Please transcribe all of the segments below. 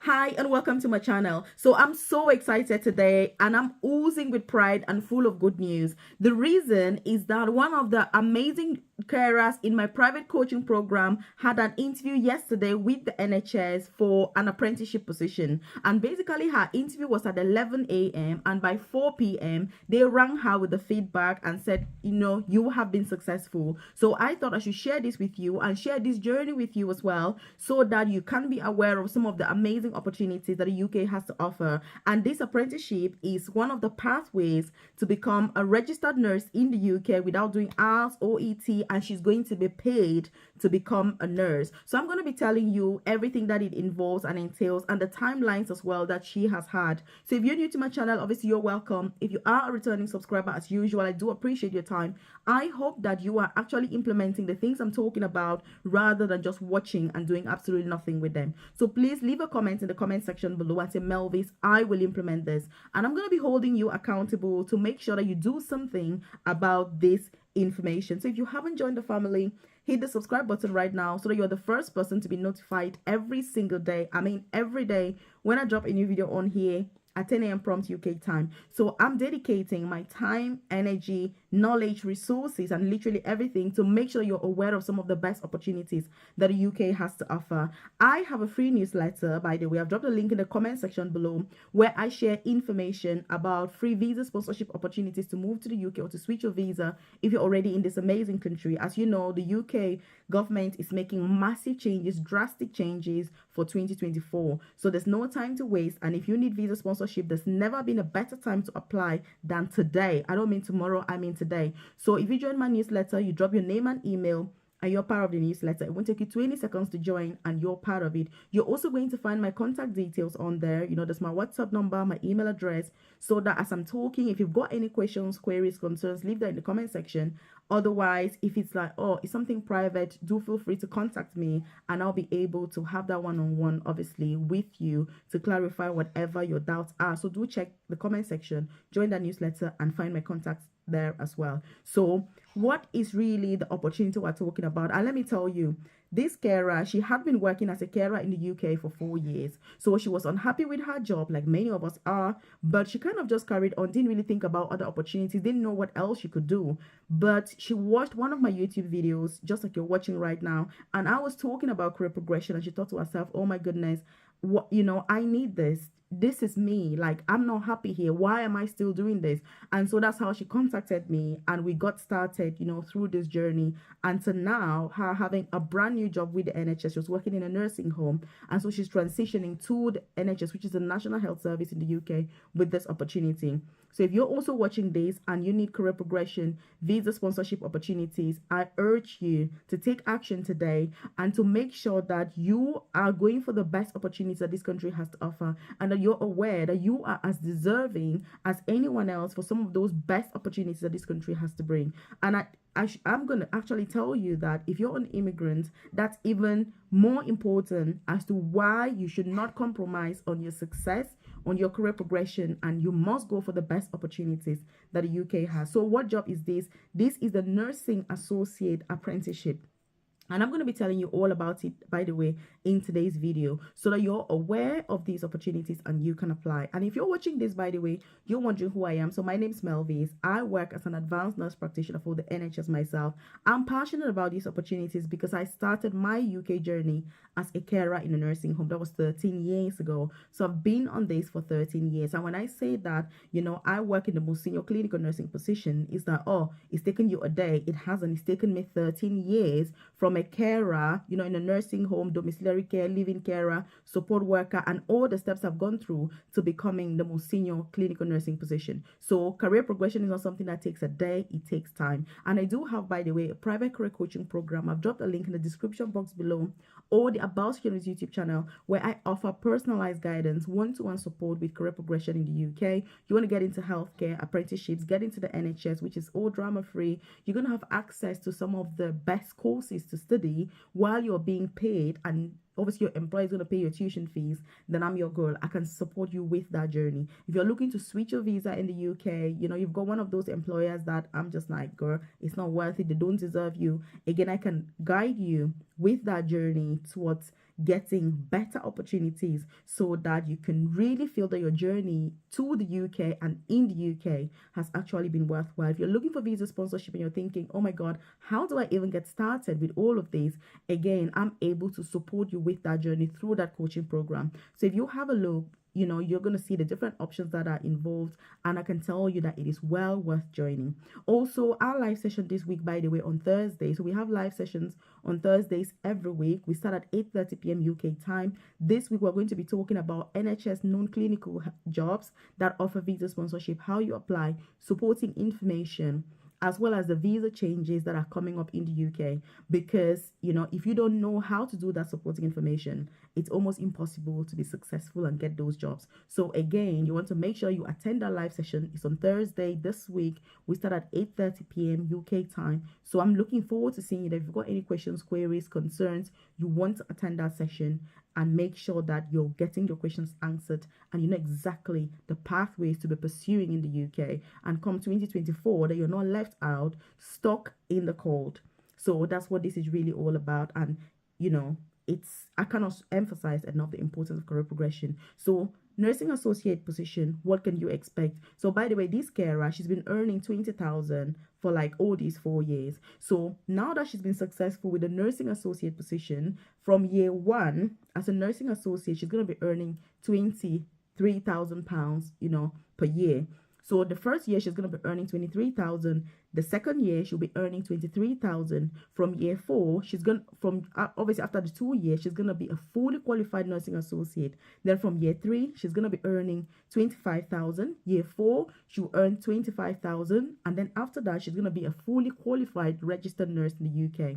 Hi and welcome to my channel. So I'm so excited today and I'm oozing with pride and full of good news. The reason is that one of the amazing carers in my private coaching program had an interview yesterday with the NHS for an apprenticeship position, and basically her interview was at 11 a.m. and by 4 p.m. they rang her with the feedback and said, you have been successful. So I thought I should share this with you and share this journey with you as well, so that you can be aware of some of the amazing opportunities that the UK has to offer. And this apprenticeship is one of the pathways to become a registered nurse in the UK without doing hours or ET, and she's going to be paid to become a nurse. So I'm going to be telling you everything that it involves and entails and the timelines as well that she has had. So if you're new to my channel, obviously you're welcome. If you are a returning subscriber, as usual, I do appreciate your time. I hope that you are actually implementing the things I'm talking about rather than just watching and doing absolutely nothing with them. So please leave a comment in the comment section below and say, Melvis, I will implement this. And I'm going to be holding you accountable to make sure that you do something about this information. So if you haven't joined the family, hit the subscribe button right now so that you're the first person to be notified every single day. I mean, every day when I drop a new video on here at 10 a.m. prompt UK time. So I'm dedicating my time, energy, knowledge, resources, and literally everything to make sure you're aware of some of the best opportunities that the UK has to offer. I have a free newsletter, by the way. I've dropped a link in the comment section below where I share information about free visa sponsorship opportunities to move to the UK or to switch your visa if you're already in this amazing country. As you know, the UK government is making massive changes, drastic changes for 2024. So there's no time to waste. And if you need visa sponsorship, there's never been a better time to apply than today. I don't mean tomorrow, I mean today. So if you join my newsletter, you drop your name and email, and you're part of the newsletter. It won't take you 20 seconds to join and you're part of it. You're also going to find my contact details on there. There's my WhatsApp number, my email address, so that as I'm talking, if you've got any questions, queries, concerns, leave that in the comment section. Otherwise, if it's like, oh, it's something private, do feel free to contact me and I'll be able to have that one-on-one, obviously, with you to clarify whatever your doubts are. So do check the comment section, join that newsletter and find my contacts there as well. So what is really the opportunity we're talking about? And let me tell you, this carer, she had been working as a carer in the UK for 4 years. So she was unhappy with her job, like many of us are, but she kind of just carried on, didn't really think about other opportunities, didn't know what else she could do. But she watched one of my YouTube videos, just like you're watching right now, and I was talking about career progression, and she thought to herself, oh my goodness, what, I need this is me. Like, I'm not happy here. Why am I still doing this? And so that's how she contacted me and we got started, through this journey. And so now her having a brand new job with the NHS. She was working in a nursing home. And so she's transitioning to the NHS, which is the National Health Service in the UK, with this opportunity. So if you're also watching this and you need career progression, visa sponsorship opportunities, I urge you to take action today and to make sure that you are going for the best opportunities that this country has to offer, and that you're aware that you are as deserving as anyone else for some of those best opportunities that this country has to bring. And I'm going to actually tell you that if you're an immigrant, that's even more important as to why you should not compromise on your success, on your career progression, and you must go for the best opportunities that the UK has. So what job is this? This is the Nursing Associate Apprenticeship. And I'm going to be telling you all about it, by the way, in today's video, so that you're aware of these opportunities and you can apply. And if you're watching this, by the way, you're wondering who I am. So my name is Melvis. I work as an advanced nurse practitioner for the NHS myself. I'm passionate about these opportunities because I started my UK journey as a carer in a nursing home. That was 13 years ago. So I've been on this for 13 years. And when I say that, I work in the most senior clinical nursing position, is that, oh, it's taken you a day. It hasn't. It's taken me 13 years from a carer, in a nursing home, domiciliary care, living carer, support worker, and all the steps I've gone through to becoming the most senior clinical nursing position. So career progression is not something that takes a day, it takes time. And I do have, by the way, a private career coaching program. I've dropped a link in the description box below, or the About Skills YouTube channel, where I offer personalized guidance, one-to-one support with career progression in the UK. You want to get into healthcare, apprenticeships, get into the NHS, which is all drama-free. You're going to have access to some of the best courses to study while you're being paid, and obviously your employer is going to pay your tuition fees. Then I'm your girl. I can support you with that journey. If you're looking to switch your visa in the UK, you've got one of those employers that I'm just like, girl, it's not worth it, they don't deserve you. Again, I can guide you with that journey towards getting better opportunities, so that you can really feel that your journey to the UK and in the UK has actually been worthwhile. If you're looking for visa sponsorship and you're thinking, oh my God, how do I even get started with all of this? Again, I'm able to support you with that journey through that coaching program. So if you have a look, you're going to see the different options that are involved, and I can tell you that it is well worth joining. Also, our live session this week, by the way, on Thursday. So we have live sessions on Thursdays every week. We start at 8:30 p.m. UK time. This week we're going to be talking about NHS non-clinical jobs that offer visa sponsorship, how you apply, supporting information, as well as the visa changes that are coming up in the UK. Because, if you don't know how to do that supporting information, it's almost impossible to be successful and get those jobs. So again, you want to make sure you attend our live session. It's on Thursday this week. We start at 8:30 p.m. UK time. So I'm looking forward to seeing you there. If you've got any questions, queries, concerns, you want to attend that session, and make sure that you're getting your questions answered and you know exactly the pathways to be pursuing in the UK, and come 2024 that you're not left out, stuck in the cold. So that's what this is really all about. And I cannot emphasize enough the importance of career progression. So nursing associate position, what can you expect? So by the way, this carer, she's been earning 20,000 for like all these 4 years. So now that she's been successful with the nursing associate position, from year one as a nursing associate, she's going to be earning £23,000, per year. So the first year she's going to be earning 23,000. The second year she'll be earning 23,000. From year 4, she's going from obviously after the 2 years she's going to be a fully qualified nursing associate. Then from year 3 she's going to be earning 25,000. Year 4 she'll earn 25,000, and then after that she's going to be a fully qualified registered nurse in the UK.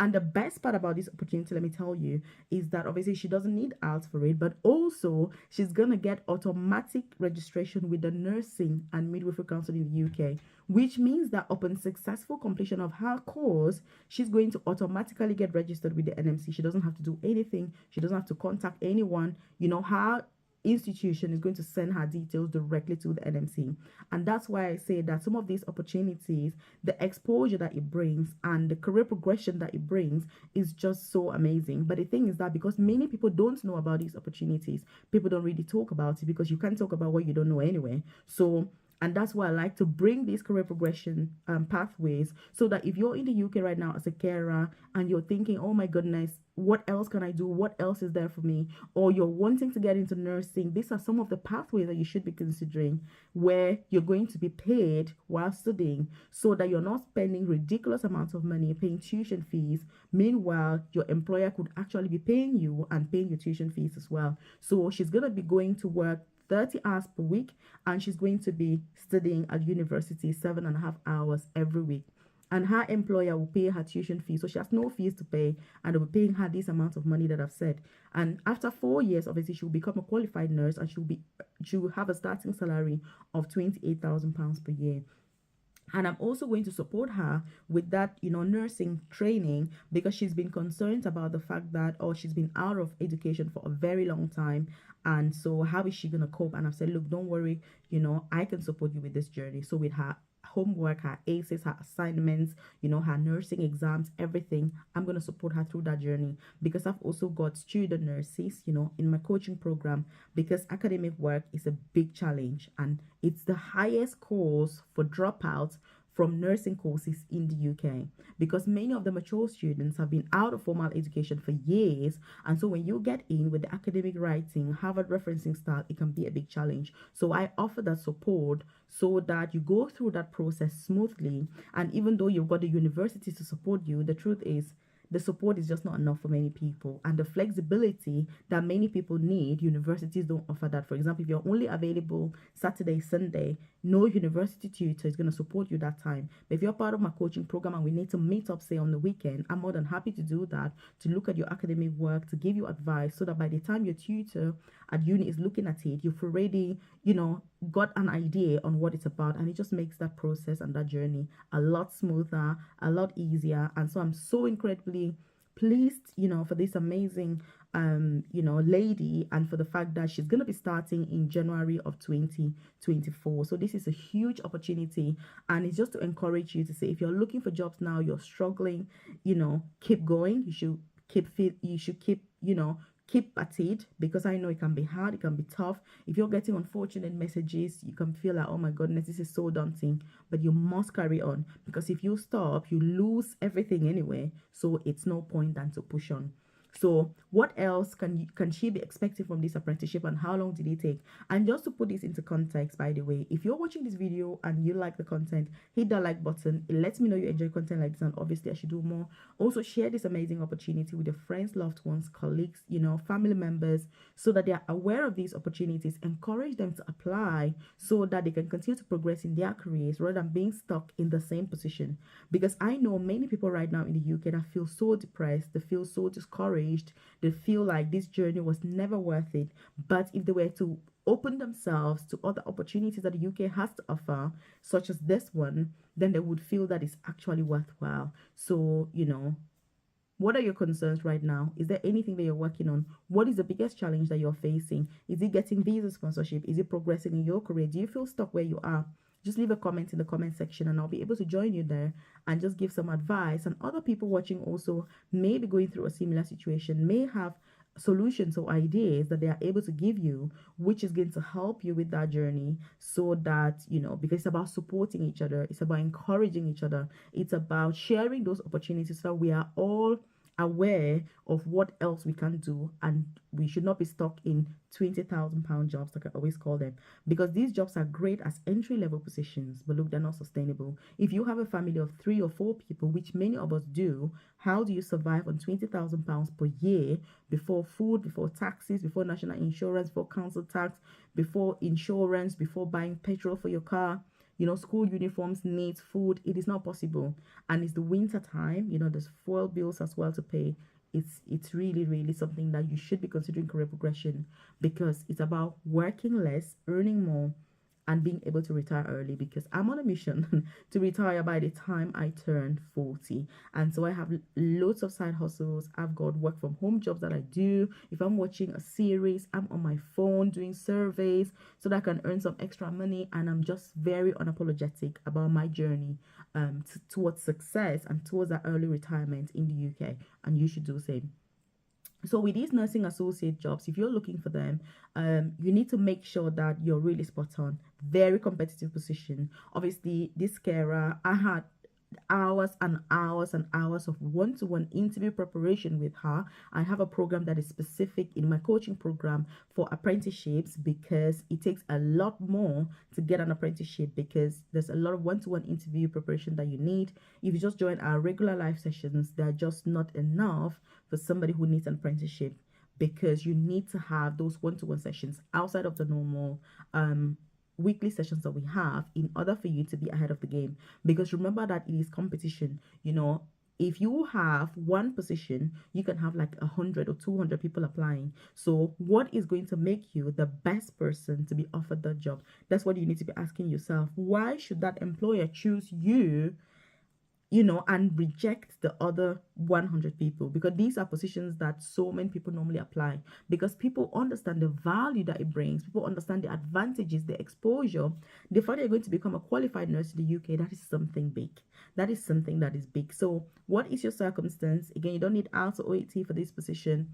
And the best part about this opportunity, let me tell you, is that obviously she doesn't need IELTS for it, but also she's going to get automatic registration with the Nursing and Midwifery Council in the UK, which means that upon successful completion of her course, she's going to automatically get registered with the NMC. She doesn't have to do anything. She doesn't have to contact anyone. Her institution is going to send her details directly to the NMC. And that's why I say that some of these opportunities, the exposure that it brings and the career progression that it brings is just so amazing. But the thing is that because many people don't know about these opportunities, people don't really talk about it, because you can't talk about what you don't know anyway. And that's why I like to bring these career progression pathways, so that if you're in the UK right now as a carer and you're thinking, oh my goodness, what else can I do? What else is there for me? Or you're wanting to get into nursing, these are some of the pathways that you should be considering, where you're going to be paid while studying, so that you're not spending ridiculous amounts of money paying tuition fees. Meanwhile, your employer could actually be paying you and paying your tuition fees as well. So she's going to be going to work 30 hours per week, and she's going to be studying at university 7.5 hours every week. And her employer will pay her tuition fee, so she has no fees to pay, and they'll be paying her this amount of money that I've said. And after 4 years, obviously, she'll become a qualified nurse, and she'll have a starting salary of £28,000 per year. And I'm also going to support her with that, nursing training, because she's been concerned about the fact that, she's been out of education for a very long time. And so how is she going to cope? And I've said, look, don't worry, I can support you with this journey. So with her homework, her ACEs, her assignments, her nursing exams, everything, I'm going to support her through that journey, because I've also got student nurses, in my coaching program, because academic work is a big challenge, and it's the highest cause for dropouts from nursing courses in the UK, because many of the mature students have been out of formal education for years. And so when you get in with the academic writing, Harvard referencing style, it can be a big challenge. So I offer that support so that you go through that process smoothly. And even though you've got the university to support you, the truth is the support is just not enough for many people. And the flexibility that many people need, universities don't offer that. For example, if you're only available Saturday, Sunday, no university tutor is going to support you that time. But if you're part of my coaching program and we need to meet up, say, on the weekend, I'm more than happy to do that, to look at your academic work, to give you advice, so that by the time your tutor at uni is looking at it, you've already, got an idea on what it's about. And it just makes that process and that journey a lot smoother, a lot easier. And so I'm so incredibly pleased, for this amazing lady, and for the fact that she's going to be starting in January of 2024. So this is a huge opportunity, and it's just to encourage you to say, if you're looking for jobs now, you're struggling, keep going. You should you should keep, keep at it, because I know it can be hard, it can be tough. If you're getting unfortunate messages, you can feel like, oh my goodness, this is so daunting, but you must carry on, because if you stop, you lose everything anyway. So it's no point than to push on. So what else can she be expecting from this apprenticeship, and how long did it take? And just to put this into context, by the way, if you're watching this video and you like the content, hit that like button. It lets me know you enjoy content like this, and obviously I should do more. Also share this amazing opportunity with your friends, loved ones, colleagues, family members, so that they are aware of these opportunities. Encourage them to apply so that they can continue to progress in their careers rather than being stuck in the same position. Because I know many people right now in the UK that feel so depressed, they feel so discouraged, they feel like this journey was never worth it. But if they were to open themselves to other opportunities that the UK has to offer, such as this one, then they would feel that it's actually worthwhile. So, what are your concerns right now? Is there anything that you're working on? What is the biggest challenge that you're facing? Is it getting visa sponsorship? Is it progressing in your career? Do you feel stuck where you are? Just leave a comment in the comment section and I'll be able to join you there and just give some advice. And other people watching also may be going through a similar situation, may have solutions or ideas that they are able to give you, which is going to help you with that journey, so that, because it's about supporting each other, it's about encouraging each other, it's about sharing those opportunities, so we are all aware of what else we can do, and we should not be stuck in £20,000 jobs, like I always call them, because these jobs are great as entry-level positions, but look, they're not sustainable. If you have a family of 3 or 4 people, which many of us do, how do you survive on £20,000 per year, before food, before taxes, before national insurance, before council tax, before insurance, before buying petrol for your car? School uniforms, needs, food. It is not possible. And it's the winter time, there's fuel bills as well to pay. It's really, really something that you should be considering career progression, because it's about working less, earning more, and being able to retire early, because I'm on a mission to retire by the time I turn 40. And so I have loads of side hustles. I've got work from home jobs that I do. If I'm watching a series, I'm on my phone doing surveys so that I can earn some extra money. And I'm just very unapologetic about my journey towards success and towards that early retirement in the UK. And you should do the same. So with these nursing associate jobs, if you're looking for them, you need to make sure that you're really spot on. Very competitive position. Obviously, this carer, I had hours and hours and hours of one-to-one interview preparation with her. I have a program that is specific in my coaching program for apprenticeships, because it takes a lot more to get an apprenticeship, because there's a lot of one-to-one interview preparation that you need. If you just join our regular live sessions, they're just not enough for somebody who needs an apprenticeship, because you need to have those one-to-one sessions outside of the normal weekly sessions that we have, in order for you to be ahead of the game. Because remember that it is competition. If you have one position, you can have like 100 or 200 people applying. So what is going to make you the best person to be offered that job? That's what you need to be asking yourself. Why should that employer choose you, and reject the other 100 people? Because these are positions that so many people normally apply, because people understand the value that it brings. People understand the advantages, the exposure. The fact that you're going to become a qualified nurse in the UK, that is something big. That is something that is big. So what is your circumstance? Again, you don't need IELTS or OET for this position.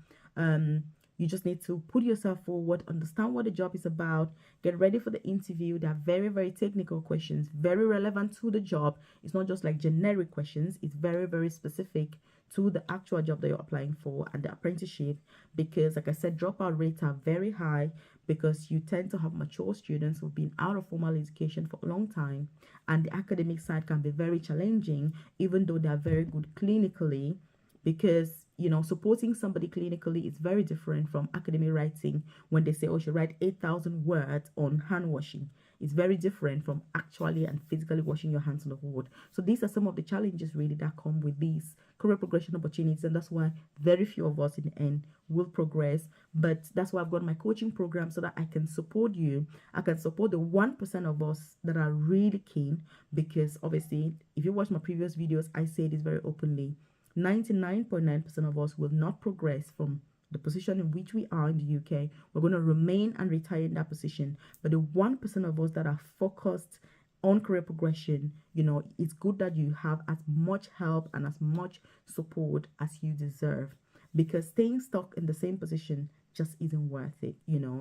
You just need to put yourself forward, understand what the job is about, get ready for the interview. They are very, very technical questions, very relevant to the job. It's not just like generic questions. It's very, very specific to the actual job that you're applying for and the apprenticeship, because like I said, dropout rates are very high, because you tend to have mature students who've been out of formal education for a long time, and the academic side can be very challenging, even though they are very good clinically, because supporting somebody clinically is very different from academic writing. When they say, oh, you write 8,000 words on hand washing, it's very different from actually and physically washing your hands on the board. So these are some of the challenges really that come with these career progression opportunities, and that's why very few of us in the end will progress. But that's why I've got my coaching program, so that I can support you. I can support the 1% of us that are really keen, because obviously if you watch my previous videos, I say this very openly. 99.9% of us will not progress from the position in which we are in the UK. We're going to remain and retire in that position. But the 1% of us that are focused on career progression, it's good that you have as much help and as much support as you deserve. because staying stuck in the same position just isn't worth it.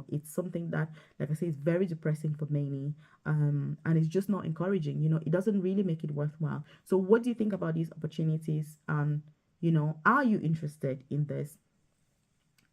It's something that, like I say, is very depressing for many, and it's just not encouraging. It doesn't really make it worthwhile. So what do you think about these opportunities? And are you interested in this?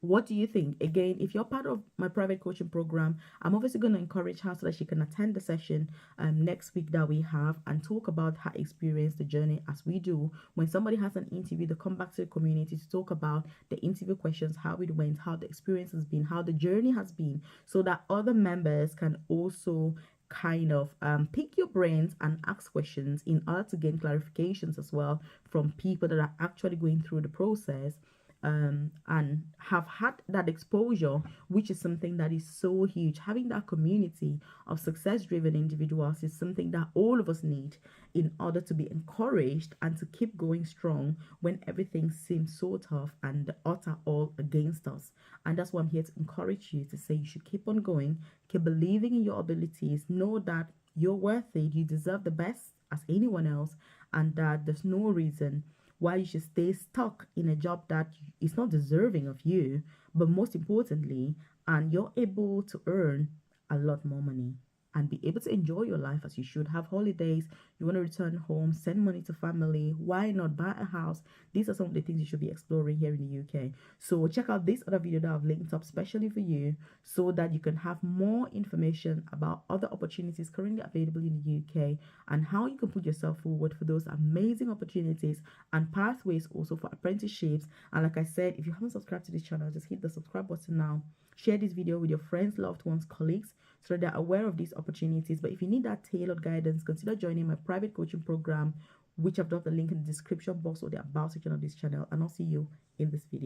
What do you think? Again, if you're part of my private coaching program, I'm obviously going to encourage her so that she can attend the session next week that we have and talk about her experience, the journey, as we do. When somebody has an interview, they come back to the community to talk about the interview questions, how it went, how the experience has been, how the journey has been, so that other members can also kind of pick your brains and ask questions in order to gain clarifications as well from people that are actually going through the process, and have had that exposure, which is something that is so huge. Having that community of success driven individuals is something that all of us need in order to be encouraged and to keep going strong when everything seems so tough and the odds are all against us. And that's why I'm here to encourage you to say you should keep on going, keep believing in your abilities, know that you're worth it, you deserve the best as anyone else, and that there's no reason why you should stay stuck in a job that is not deserving of you, but most importantly, and you're able to earn a lot more money and be able to enjoy your life as you should. Have holidays, you want to return home, send money to family, why not buy a house? These are some of the things you should be exploring here in the UK. So check out this other video that I've linked up specially for you so that you can have more information about other opportunities currently available in the UK and how you can put yourself forward for those amazing opportunities and pathways also for apprenticeships. And like I said, if you haven't subscribed to this channel, just hit the subscribe button now. Share this video with your friends, loved ones, colleagues, so that they're aware of these opportunities. But if you need that tailored guidance, consider joining my private coaching program, which I've dropped the link in the description box or the about section of this channel. And I'll see you in this video.